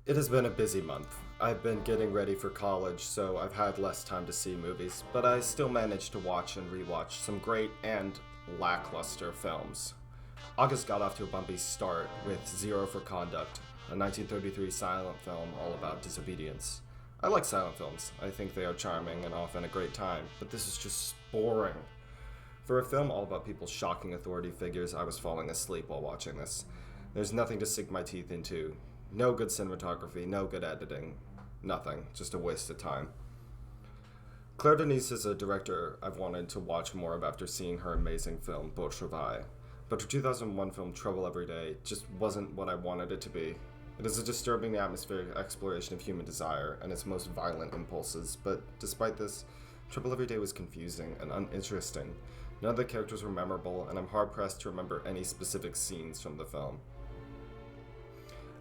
It has been a busy month. I've been getting ready for college, so I've had less time to see movies, but I still managed to watch and rewatch some great and lackluster films. August got off to a bumpy start with Zero for Conduct, a 1933 silent film all about disobedience. I like silent films. I think they are charming and often a great time, but this is just boring. For a film all about people shocking authority figures, I was falling asleep while watching this. There's nothing to sink my teeth into. No good cinematography, no good editing. Nothing. Just a waste of time. Claire Denis is a director I've wanted to watch more of after seeing her amazing film, Beau Travail. But her 2001 film, Trouble Every Day, just wasn't what I wanted it to be. It is a disturbing atmospheric exploration of human desire and its most violent impulses, but despite this, Trouble Every Day was confusing and uninteresting. None of the characters were memorable, and I'm hard-pressed to remember any specific scenes from the film.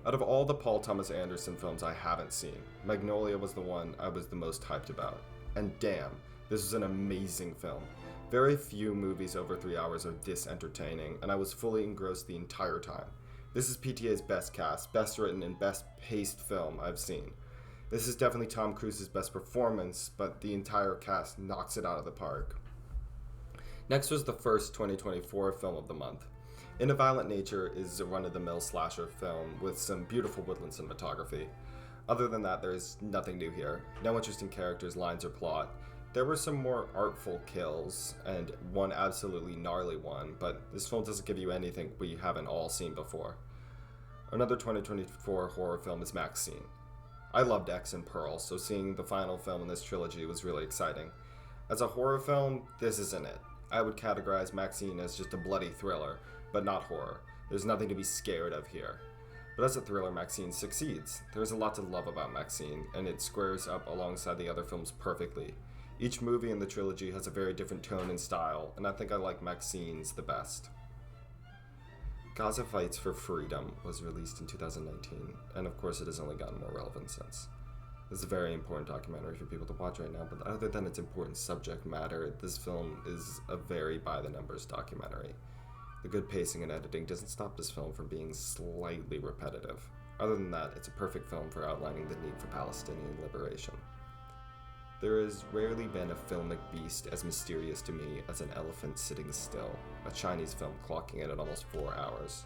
Out of all the Paul Thomas Anderson films I haven't seen, Magnolia was the one I was the most hyped about. And damn, this was an amazing film. Very few movies over 3 hours are this entertaining, and I was fully engrossed the entire time. This is PTA's best cast, best written, and best paced film I've seen. This is definitely Tom Cruise's best performance, but the entire cast knocks it out of the park. Next was the first 2024 film of the month. In a Violent Nature is a run-of-the-mill slasher film with some beautiful woodland cinematography. Other than that, there is nothing new here. No interesting characters, lines, or plot. There were some more artful kills, and one absolutely gnarly one, but this film doesn't give you anything we haven't all seen before. Another 2024 horror film is MaXXXine. I loved X and Pearl, so seeing the final film in this trilogy was really exciting. As a horror film, this isn't it. I would categorize MaXXXine as just a bloody thriller, but not horror. There's nothing to be scared of here. But as a thriller, MaXXXine succeeds. There's a lot to love about MaXXXine, and it squares up alongside the other films perfectly. Each movie in the trilogy has a very different tone and style, and I think I like MaXXXine's the best. Gaza Fights for Freedom was released in 2019, and of course it has only gotten more relevant since. This is a very important documentary for people to watch right now, but other than its important subject matter, this film is a very by-the-numbers documentary. The good pacing and editing doesn't stop this film from being slightly repetitive. Other than that, it's a perfect film for outlining the need for Palestinian liberation. There has rarely been a filmic beast as mysterious to me as An Elephant Sitting Still, a Chinese film clocking in at almost 4 hours.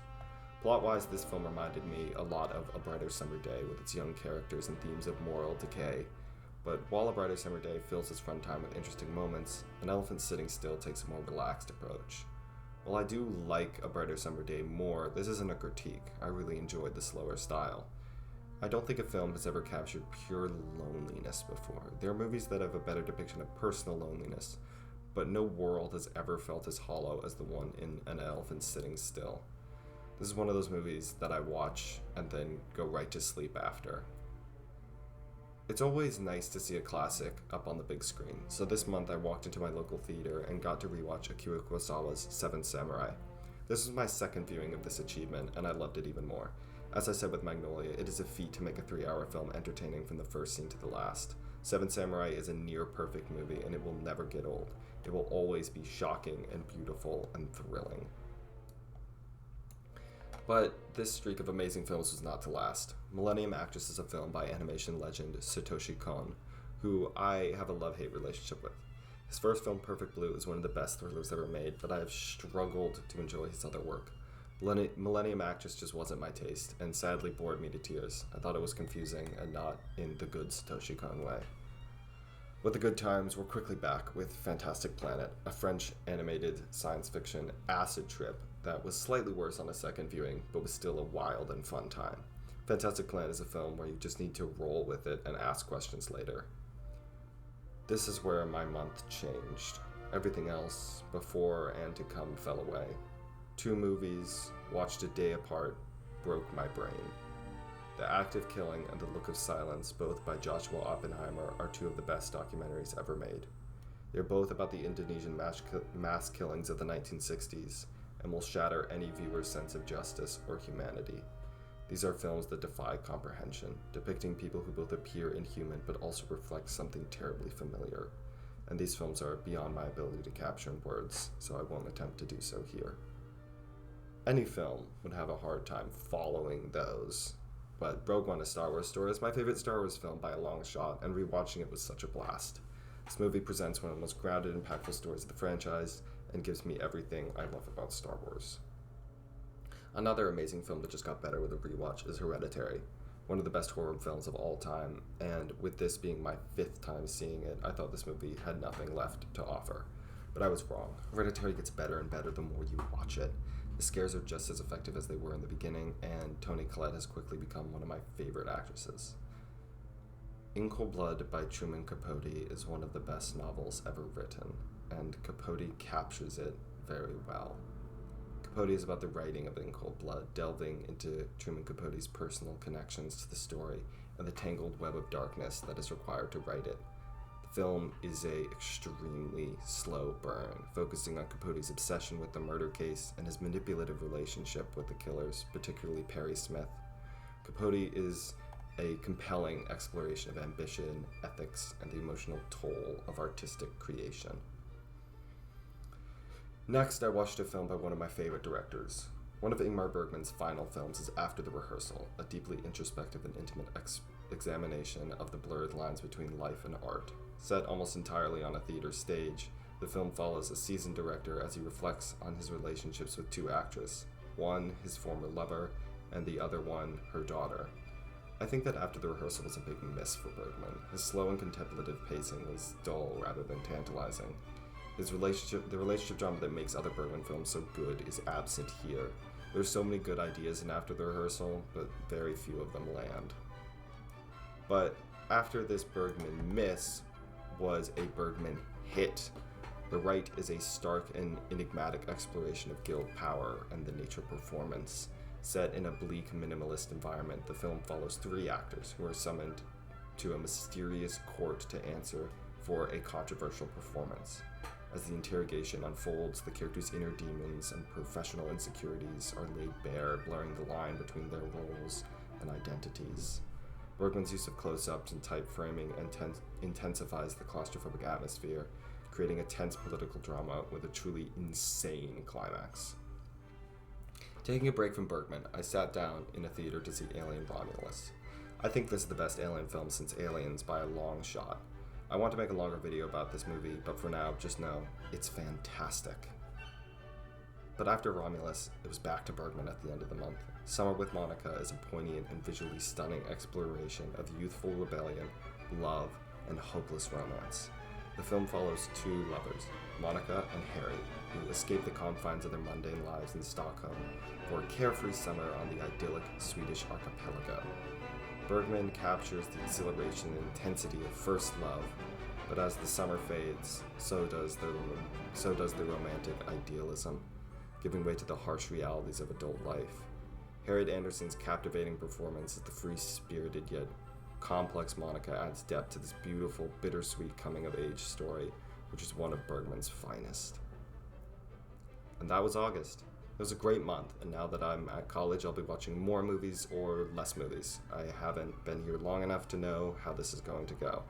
Plot-wise, this film reminded me a lot of A Brighter Summer Day with its young characters and themes of moral decay. But while A Brighter Summer Day fills its runtime with interesting moments, An Elephant Sitting Still takes a more relaxed approach. While I do like A Brighter Summer Day more, this isn't a critique. I really enjoyed the slower style. I don't think a film has ever captured pure loneliness before. There are movies that have a better depiction of personal loneliness, but no world has ever felt as hollow as the one in An Elephant Sitting Still. This is one of those movies that I watch and then go right to sleep after. It's always nice to see a classic up on the big screen, so this month I walked into my local theater and got to rewatch Akira Kurosawa's Seven Samurai. This was my second viewing of this achievement, and I loved it even more. As I said with Magnolia, it is a feat to make a 3-hour film entertaining from the first scene to the last. Seven Samurai is a near-perfect movie, and it will never get old. It will always be shocking and beautiful and thrilling. But this streak of amazing films was not to last. Millennium Actress is a film by animation legend Satoshi Kon, who I have a love-hate relationship with. His first film, Perfect Blue, is one of the best thrillers ever made, but I have struggled to enjoy his other work. Millennium Actress just wasn't my taste, and sadly bored me to tears. I thought it was confusing, and not in the good Satoshi Kon way. But the good times were quickly back with Fantastic Planet, a French animated science fiction acid trip that was slightly worse on a second viewing, but was still a wild and fun time. Fantastic Planet is a film where you just need to roll with it and ask questions later. This is where my month changed. Everything else, before and to come, fell away. 2 movies, watched a day apart, broke my brain. The Act of Killing and The Look of Silence, both by Joshua Oppenheimer, are 2 of the best documentaries ever made. They're both about the Indonesian mass killings of the 1960s, and will shatter any viewer's sense of justice or humanity. These are films that defy comprehension, depicting people who both appear inhuman but also reflect something terribly familiar. And these films are beyond my ability to capture in words, so I won't attempt to do so here. Any film would have a hard time following those, but Rogue One: A Star Wars Story is my favorite Star Wars film by a long shot, and rewatching it was such a blast. This movie presents one of the most grounded and impactful stories of the franchise, and gives me everything I love about Star Wars. Another amazing film that just got better with a rewatch is Hereditary, one of the best horror films of all time, and with this being my 5th time seeing it, I thought this movie had nothing left to offer. But I was wrong. Hereditary gets better and better the more you watch it. The scares are just as effective as they were in the beginning, and Toni Collette has quickly become one of my favorite actresses. In Cold Blood by Truman Capote is one of the best novels ever written, and Capote captures it very well. Capote is about the writing of In Cold Blood, delving into Truman Capote's personal connections to the story and the tangled web of darkness that is required to write it. The film is a extremely slow burn, focusing on Capote's obsession with the murder case and his manipulative relationship with the killers, particularly Perry Smith. Capote is a compelling exploration of ambition, ethics, and the emotional toll of artistic creation. Next, I watched a film by one of my favorite directors. One of Ingmar Bergman's final films is After the Rehearsal, a deeply introspective and intimate examination of the blurred lines between life and art. Set almost entirely on a theater stage, the film follows a seasoned director as he reflects on his relationships with 2 actresses, one his former lover, and the other one her daughter. I think that After the Rehearsal was a big miss for Bergman. His slow and contemplative pacing was dull rather than tantalizing. The relationship drama that makes other Bergman films so good is absent here. There's so many good ideas in After the Rehearsal, but very few of them land. But after this Bergman miss was a Bergman hit. The Rite is a stark and enigmatic exploration of guild power and the nature of performance. Set in a bleak, minimalist environment, the film follows 3 actors who are summoned to a mysterious court to answer for a controversial performance. As the interrogation unfolds, the characters' inner demons and professional insecurities are laid bare, blurring the line between their roles and identities. Bergman's use of close-ups and tight framing intensifies the claustrophobic atmosphere, creating a tense political drama with a truly insane climax. Taking a break from Bergman, I sat down in a theater to see Alien Romulus. I think this is the best Alien film since Aliens by a long shot. I want to make a longer video about this movie, but for now, just know, it's fantastic. But after Romulus, it was back to Bergman at the end of the month. Summer with Monika is a poignant and visually stunning exploration of youthful rebellion, love, and hopeless romance. The film follows 2 lovers, Monika and Harry, who escape the confines of their mundane lives in Stockholm for a carefree summer on the idyllic Swedish archipelago. Bergman captures the exhilaration and intensity of first love, but as the summer fades, so does the romantic idealism, giving way to the harsh realities of adult life. Harriet Andersson's captivating performance as the free-spirited yet complex Monika adds depth to this beautiful, bittersweet coming-of-age story, which is one of Bergman's finest. And that was August. It was a great month, and now that I'm at college, I'll be watching more movies or less movies. I haven't been here long enough to know how this is going to go.